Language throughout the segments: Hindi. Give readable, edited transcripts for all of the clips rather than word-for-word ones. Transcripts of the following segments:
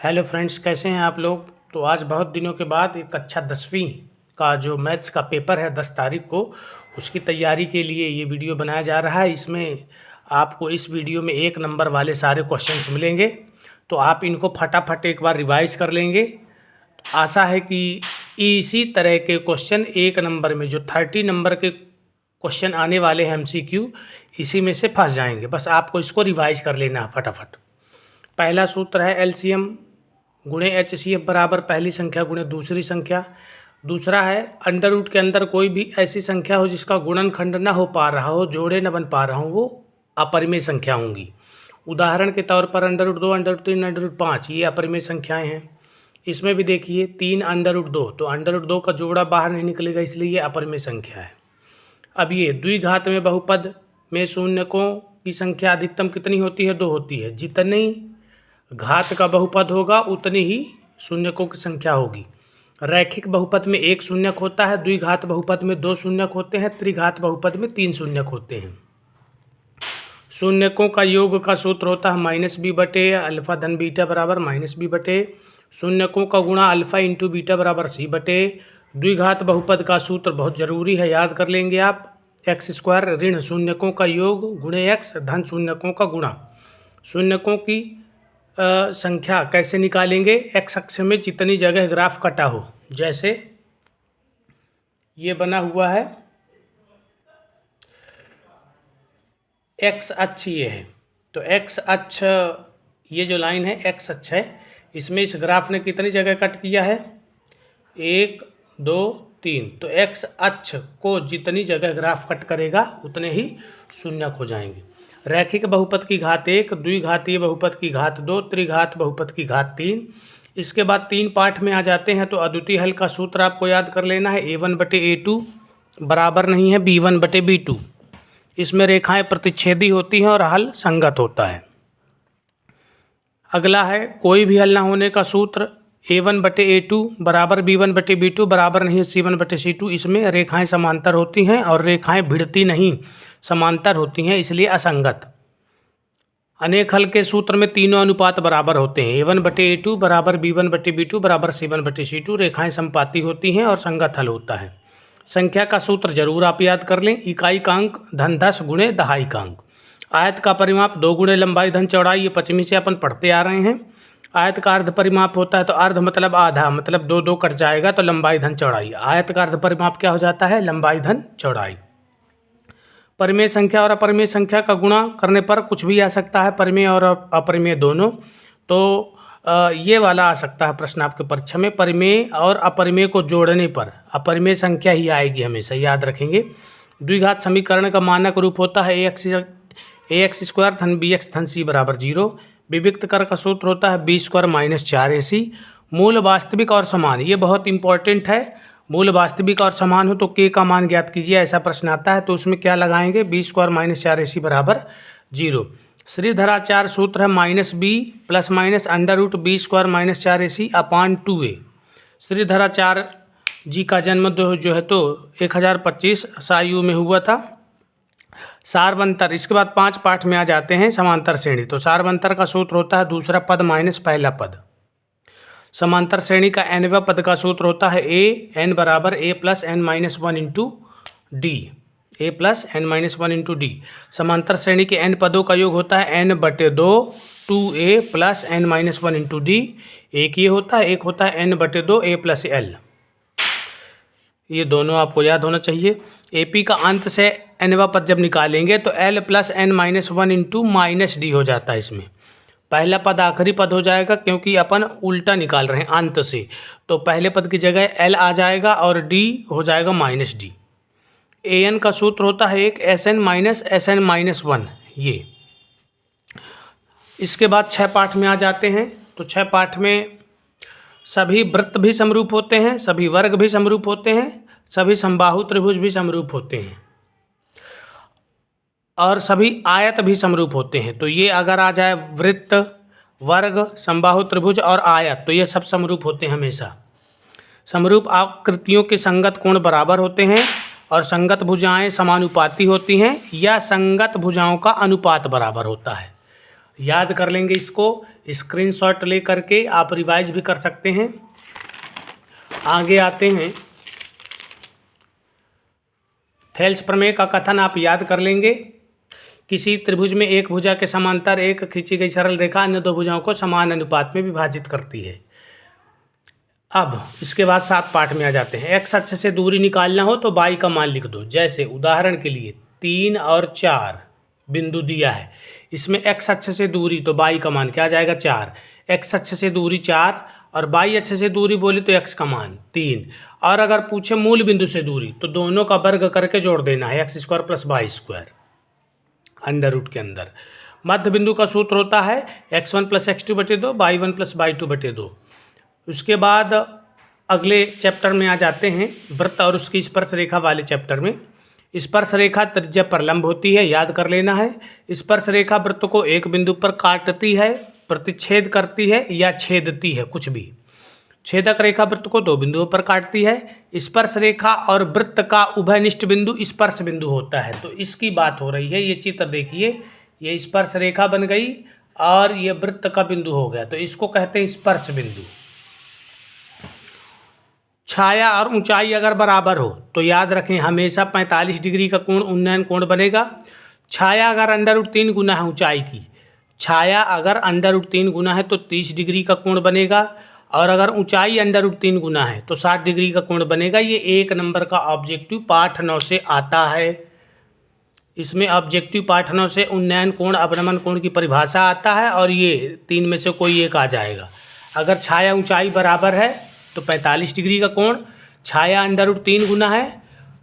हेलो फ्रेंड्स, कैसे हैं आप लोग। तो आज बहुत दिनों के बाद एक कक्षा 10वीं का जो मैथ्स का पेपर है 10 तारीख को, उसकी तैयारी के लिए ये वीडियो बनाया जा रहा है। इसमें आपको इस वीडियो में 1 नंबर वाले सारे क्वेश्चंस मिलेंगे, तो आप इनको फटाफट एक बार रिवाइज कर लेंगे। तो आशा है कि इसी तरह के क्वेश्चन 1 नंबर में जो 30 नंबर के क्वेश्चन आने वाले हैं MCQ, इसी में से फंस जाएंगे। बस आपको इसको रिवाइज कर लेना है फटाफट। पहला सूत्र है LCM गुणे HCF बराबर पहली संख्या गुणे दूसरी संख्या। दूसरा है अंडर रूट के अंदर कोई भी ऐसी संख्या हो जिसका गुणनखंड न हो पा रहा हो, जोड़े न बन पा रहा हो, वो अपरिमेय संख्या होंगी। उदाहरण के तौर पर under root 2, under root 3, under root 5 ये अपरिमेय संख्याएं हैं। इसमें भी देखिए 3 अंडर रूट 2, तो अंडर रूट 2 का जोड़ा बाहर नहीं निकलेगा, इसलिए ये अपरिमेय संख्या है। अब ये द्विघात में बहुपद में शून्यकों की संख्या अधिकतम कितनी होती है? 2 होती है। जितनी घात का बहुपद होगा उतनी ही शून्यकों की संख्या होगी। रैखिक बहुपद में 1 शून्यक होता है, द्विघात बहुपद में 2 शून्यक होते हैं, त्रिघात बहुपद में 3 शून्यक होते हैं। शून्यकों का योग का सूत्र होता है -b/, अल्फा धन बीटा बराबर -b/। शून्यकों का गुणा अल्फा इंटू बीटा बराबर c/। द्विघात बहुपद का सूत्र बहुत जरूरी है, याद कर लेंगे आप। x² ऋण शून्यकों का योग गुणे x धन शून्यकों का गुणा। शून्यकों की संख्या कैसे निकालेंगे? x अक्ष में जितनी जगह ग्राफ कटा हो, जैसे ये बना हुआ है, x अक्ष ये है, तो x अक्ष ये जो लाइन है x अक्ष है, इसमें इस ग्राफ ने कितनी जगह कट किया है? 1 2 3। तो x अक्ष को जितनी जगह ग्राफ कट करेगा उतने ही शून्यक हो जाएंगे। रैखिक बहुपद की घात 1, द्विघातीय बहुपद की घात 2, त्रिघात बहुपद की घात 3। इसके बाद 3 पार्ट में आ जाते हैं, तो अद्वितीय हल का सूत्र आपको याद कर लेना है। a1/a2 बराबर नहीं है b1/b2। इसमें रेखाएं प्रतिच्छेदी होती हैं और हल संगत होता है। अगला है कोई भी हल ना होने का सूत्र, a1/a2 बराबर b1/b2 बराबर नहीं है c1/c2। इसमें रेखाएं समांतर होती हैं और रेखाएं भिड़ती नहीं, समांतर होती हैं, इसलिए असंगत। अनेक हल के सूत्र में तीनों अनुपात बराबर होते हैं। a1/a2 बराबर b1/b2 बराबर c1/c2। रेखाएं समपाती होती हैं और संगत हल होता है। संख्या का सूत्र जरूर आप याद कर लें, इकाई का अंक धन 10 गुणे दहाई का अंक। आयत का परिमाप 2 गुणे लंबाई धन चौड़ाई, ये 25वीं से अपन पढ़ते आ रहे हैं। आयत का अर्ध परिमाप होता है, तो अर्ध मतलब आधा, मतलब 2 2 कट जाएगा तो लंबाई धन चौड़ाई। आयत का अर्ध परिमाप क्या हो जाता है? लंबाई धन चौड़ाई। परिमेय संख्या और अपरिमेय संख्या का गुणा करने पर कुछ भी आ सकता है, परिमेय और अपरिमेय दोनों। तो ये वाला आ सकता है प्रश्न आपके परीक्षा में, परिमेय और अपरिमेय को जोड़ने पर अपरिमेय संख्या ही आएगी, हमेशा याद रखेंगे। द्विघात समीकरण का मानक रूप होता है ax² धन bx धन c बराबर 0। विविक्त कर का सूत्र होता है b² - 4ac। मूल वास्तविक और समान, ये बहुत इंपॉर्टेंट है। मूल वास्तविक और समान हो तो k का मान ज्ञात कीजिए, ऐसा प्रश्न आता है, तो उसमें क्या लगाएंगे? b² - 4ac बराबर 0। श्रीधराचार्य सूत्र है -b ± under root b² - 4ac अपान 2a। श्रीधराचार्य जी का जन्म जो है तो 1025 सायु में हुआ था। सारवंतर, इसके बाद 5 पाठ में आ जाते हैं समांतर श्रेणी। तो सारवंतर का सूत्र होता है दूसरा पद माइनस पहला पद। समांतर श्रेणी का nवें पद का सूत्र होता है n बराबर a + n - 1 into D. a + n - 1 into D. समांतर श्रेणी के n पदों का योग होता है n/2 2a + n - 1 into D. एक ये होता है, एक होता है n/2 a + l। ये दोनों आपको याद होना चाहिए। AP का अंत से nवां पद जब निकालेंगे तो l + n - 1 इंटू -d हो जाता है। इसमें पहला पद आखिरी पद हो जाएगा, क्योंकि अपन उल्टा निकाल रहे हैं अंत से, तो पहले पद की जगह l आ जाएगा और d हो जाएगा -d। an का सूत्र होता है एक sn - sn - 1 ये। इसके बाद 6 पाठ में आ जाते हैं, तो 6 पाठ में सभी वृत्त भी समरूप होते हैं, सभी वर्ग भी समरूप होते हैं, सभी समबाहु त्रिभुज भी समरूप होते हैं और सभी आयत भी समरूप होते हैं। तो ये अगर आ जाए वृत्त, वर्ग, समबाहु त्रिभुज और आयत, तो ये सब समरूप होते हैं हमेशा। समरूप आकृतियों के संगत कोण बराबर होते हैं और संगत भुजाएं समानुपाती होती हैं या संगत भुजाओं का अनुपात बराबर होता है। याद कर लेंगे इसको, स्क्रीनशॉट ले करके आप रिवाइज भी कर सकते हैं। आगे आते हैं, थेल्स प्रमेय का कथन आप याद कर लेंगे। किसी त्रिभुज में एक भुजा के समांतर एक खींची गई सरल रेखा अन्य दो भुजाओं को समान अनुपात में विभाजित करती है। अब इसके बाद 7 पाठ में आ जाते हैं। एक्स अक्ष से दूरी निकालना हो तो y का मान लिख दो। जैसे उदाहरण के लिए 3 और 4 बिंदु दिया है, इसमें x अक्ष से दूरी तो y का मान क्या आ जाएगा 4, x अक्ष से दूरी 4 और y अक्ष से दूरी बोली तो x का मान 3। और अगर पूछे मूल बिंदु से दूरी तो दोनों का वर्ग करके जोड़ देना है, x square plus y square under root के अंदर। मध्य बिंदु का सूत्र होता है x1 प्लस x2 बटे 2, y1 प्लस y2 बटे 2। उसके बाद अगले चैप्टर में आ जाते हैं, वृत्त और उसकी स्पर्श रेखा वाले चैप्टर में। स्पर्श रेखा त्रिज्या पर लंब होती है, याद कर लेना है। स्पर्श रेखा वृत्त को एक बिंदु पर काटती है, प्रतिच्छेद करती है या छेदती है, कुछ भी। छेदक रेखा वृत्त को 2 बिंदुओं पर काटती है। स्पर्श रेखा और वृत्त का उभयनिष्ठ बिंदु स्पर्श बिंदु होता है। तो इसकी बात हो रही है, ये चित्र देखिए, ये स्पर्श रेखा बन गई और ये वृत्त का बिंदु हो गया, तो इसको कहते हैं स्पर्श बिंदु। छाया और ऊंचाई अगर बराबर हो तो याद रखें हमेशा 45 डिग्री का कोण उन्नयन कोण बनेगा। छाया अगर √3 गुना है ऊंचाई की, छाया अगर √3 गुना है तो 30 डिग्री का कोण बनेगा, और अगर ऊंचाई √3 गुना है तो 60 डिग्री का कोण बनेगा। ये 1 नंबर का ऑब्जेक्टिव पाठ 9 से आता है। इसमें ऑब्जेक्टिव पाठ 9 से उन्नयन कोण अवनमन कोण की परिभाषा आता है, और ये 3 में से कोई एक आ जाएगा। अगर छाया ऊंचाई बराबर है तो 45 डिग्री का कोण, छाया √3 गुना है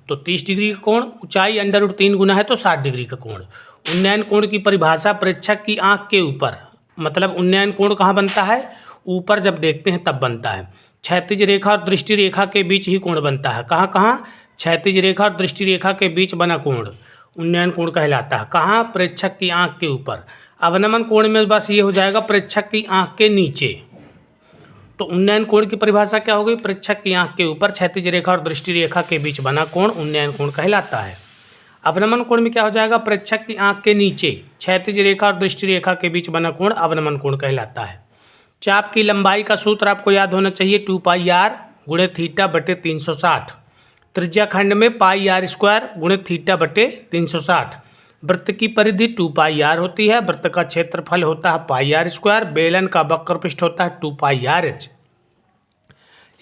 तो 30 डिग्री का कोण, ऊंचाई √3 गुना है तो 60 डिग्री का कोण। उन्नयन कोण की परिभाषा प्रेक्षक की आंख के ऊपर, मतलब उन्नयन कोण कहाँ बनता है, ऊपर जब देखते हैं तब बनता है। क्षैतिज रेखा और दृष्टि रेखा के बीच ही कोण बनता है। कहाँ कहाँ, क्षैतिज रेखा और दृष्टि रेखा के बीच बना कोण उन्नयन कोण कहलाता है। कहाँ, प्रेक्षक की आंख के ऊपर। अवनमन कोण में बस ये हो जाएगा प्रेक्षक की आंख के नीचे। तो उन्नयन कोण की परिभाषा क्या हो गई, प्रेक्षक की आंख के ऊपर क्षैतिज रेखा और दृष्टि रेखा के बीच बना कोण उन्नयन कोण कहलाता है। अवनमन कोण में क्या हो जाएगा, प्रेक्षक की आंख के नीचे क्षैतिज रेखा और दृष्टि रेखा के बीच बना कोण अवनमन कोण कहलाता है। चाप की लंबाई का सूत्र आपको याद होना चाहिए 2πr गुणे थीटा बटे 360। त्रिज्या खंड में πr² गुणे थीटा बटे 360। वृत्त की परिधि 2πr होती है, वृत्त का क्षेत्रफल होता है πr², बेलन का वक्र पृष्ठ होता है 2πrh।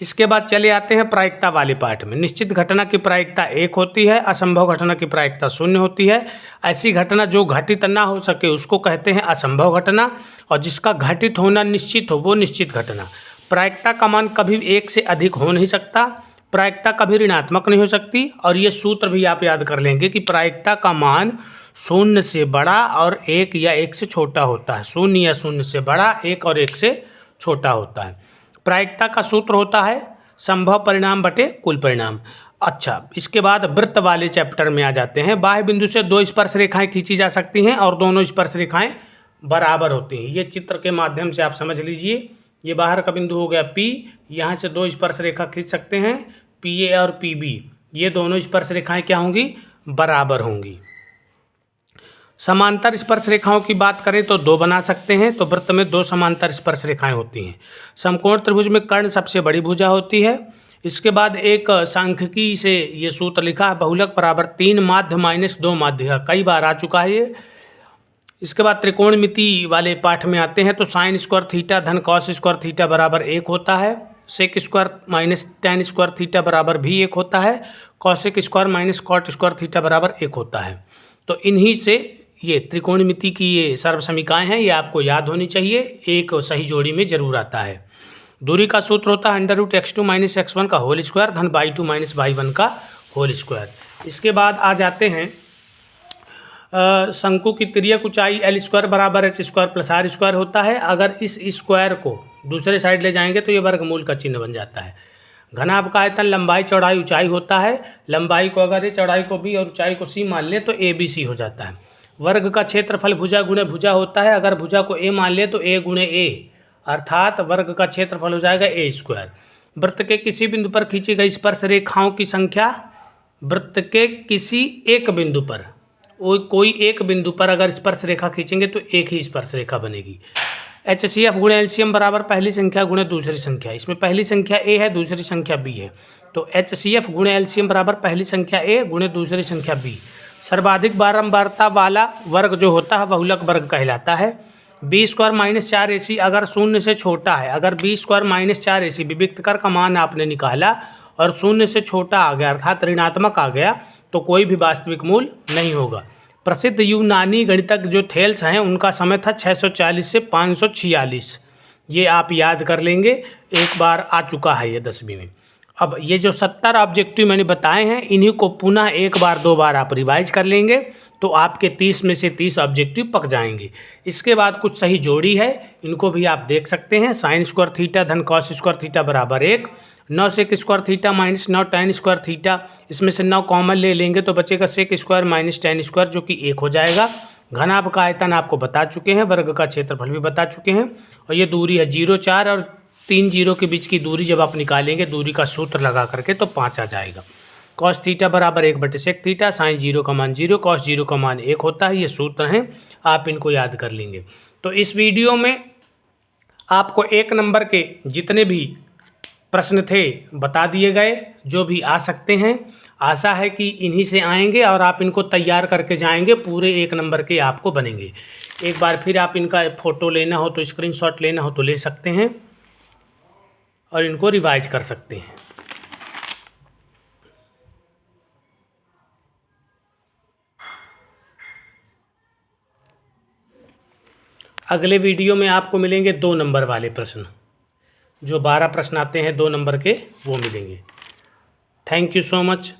इसके बाद चले आते हैं प्रायिकता वाले पाठ में। निश्चित घटना की प्रायिकता 1 होती है, असंभव घटना की प्रायिकता 0 होती है। ऐसी घटना जो घटित ना हो सके उसको कहते हैं असंभव घटना, और जिसका घटित होना निश्चित हो वो निश्चित घटना। प्रायिकता का मान कभी 1 से अधिक हो नहीं सकता, प्रायिकता कभी ऋणात्मक नहीं हो सकती, और ये सूत्र भी आप याद कर लेंगे कि प्रायिकता का मान 0 से बड़ा और 1 या 1 से छोटा होता है। 0 या 0 से बड़ा, 1 और 1 से छोटा होता है। प्रायिकता का सूत्र होता है संभव परिणाम बटे कुल परिणाम। अच्छा, इसके बाद वृत्त वाले चैप्टर में आ जाते हैं। बाह्य बिंदु से 2 स्पर्श रेखाएं खींची जा सकती हैं और दोनों स्पर्श रेखाएं बराबर होती हैं। ये चित्र के माध्यम से आप समझ लीजिए। ये बाहर का बिंदु हो गया P, यहाँ से 2 स्पर्श रेखा खींच सकते हैं PA और PB। ये दोनों स्पर्श रेखाएं क्या होंगी, बराबर होंगी। समांतर स्पर्श रेखाओं की बात करें तो 2 बना सकते हैं, तो वृत्त में 2 समांतर स्पर्श रेखाएं होती हैं। समकोण त्रिभुज में कर्ण सबसे बड़ी भुजा होती है। इसके बाद एक सांख्यिकी से ये सूत्र लिखा है, बहुलक बराबर 3 माध्य माइनस 2 माध्य, कई बार आ चुका है ये। इसके बाद त्रिकोणमिति वाले पाठ में आते हैं, तो साइन स्क्वायर थीटा धन कॉस स्क्वायर थीटा बराबर 1 होता है। Sec square minus tan square theta बराबर भी 1 होता है। Cosec square minus cot square theta बराबर 1 होता है। तो इन्हीं से ये त्रिकोणमिति की ये सर्व समीकाएँ हैं, ये आपको याद होनी चाहिए, एक सही जोड़ी में जरूर आता है। दूरी का सूत्र होता है √x2 - x1 का होल स्क्वायर धन y2 - y1 का होल स्क्वायर। इसके बाद आ जाते हैं शंकु की तिर्यक ऊंचाई L² बराबर h² प्लस r² होता है। अगर इस स्क्वायर को दूसरे साइड ले जाएंगे तो ये वर्गमूल का चिन्ह बन जाता है। घनाभ का आयतन लंबाई चौड़ाई ऊंचाई होता है। लंबाई को अगर ये चौड़ाई को b और ऊंचाई को c मान ले तो ABC हो जाता है। वर्ग का क्षेत्रफल भुजा गुणे भुजा होता है। अगर भुजा को a मान ले तो a गुणे a, अर्थात वर्ग का क्षेत्रफल हो जाएगा a²। वृत्त के किसी बिंदु पर खींची गई स्पर्श रेखाओं की संख्या, वृत्त के किसी एक बिंदु पर कोई एक बिंदु पर अगर स्पर्श रेखा खींचेंगे तो एक ही स्पर्श रेखा बनेगी। HCF गुणे LCM बराबर पहली संख्या गुणे दूसरी संख्या। इसमें पहली संख्या A है, दूसरी संख्या B है, तो HCF गुणे LCM बराबर पहली संख्या A गुणे दूसरी संख्या B। सर्वाधिक बारंबारता वाला वर्ग जो होता है बहुलक वर्ग कहलाता है। B² माइनस 4AC अगर शून्य से छोटा है, अगर B² माइनस 4AC विविक्त कर का मान आपने निकाला और शून्य से छोटा आ गया अर्थात ऋणात्मक आ गया तो कोई भी वास्तविक मूल नहीं होगा। प्रसिद्ध यूनानी गणितज्ञ जो थेल्स हैं उनका समय था 640 से 546। ये आप याद कर लेंगे, एक बार आ चुका है ये 10वीं में। अब ये जो 70 ऑब्जेक्टिव मैंने बताए हैं इन्हीं को पुनः एक बार दो बार आप रिवाइज कर लेंगे तो आपके 30 में से 30 ऑब्जेक्टिव पक जाएंगे। इसके बाद कुछ सही जोड़ी है, इनको भी आप देख सकते हैं। साइन स्क्वायर थीटा धन कॉस स्क्वायर थीटा बराबर 1, 9 sec square theta minus 9 tan square theta, इसमें से 9 कॉमन ले लेंगे तो बचेगा sec square minus tan square जो कि 1 हो जाएगा। घनाभ का आयतन आपको बता चुके हैं, वर्ग का क्षेत्रफल भी बता चुके हैं, और ये दूरी है 0 4 और 3 0 के बीच की दूरी जब आप निकालेंगे दूरी का सूत्र लगा करके तो 5 आ जाएगा। कॉस थीटा बराबर 1/सेक थीटा, साइन 0 का मान 0, कॉस 0 का मान 1 होता है। ये सूत्र हैं, आप इनको याद कर लेंगे। तो इस वीडियो में आपको 1 नंबर के जितने भी प्रश्न थे बता दिए गए, जो भी आ सकते हैं। आशा है कि इन्हीं से आएंगे और आप इनको तैयार करके जाएंगे, पूरे 1 नंबर के आपको बनेंगे। एक बार फिर आप इनका फ़ोटो लेना हो तो स्क्रीनशॉट लेना हो तो ले सकते हैं और इनको रिवाइज कर सकते हैं। अगले वीडियो में आपको मिलेंगे 2 नंबर वाले प्रश्न, जो 12 प्रश्न आते हैं 2 नंबर के वो मिलेंगे। Thank you so much.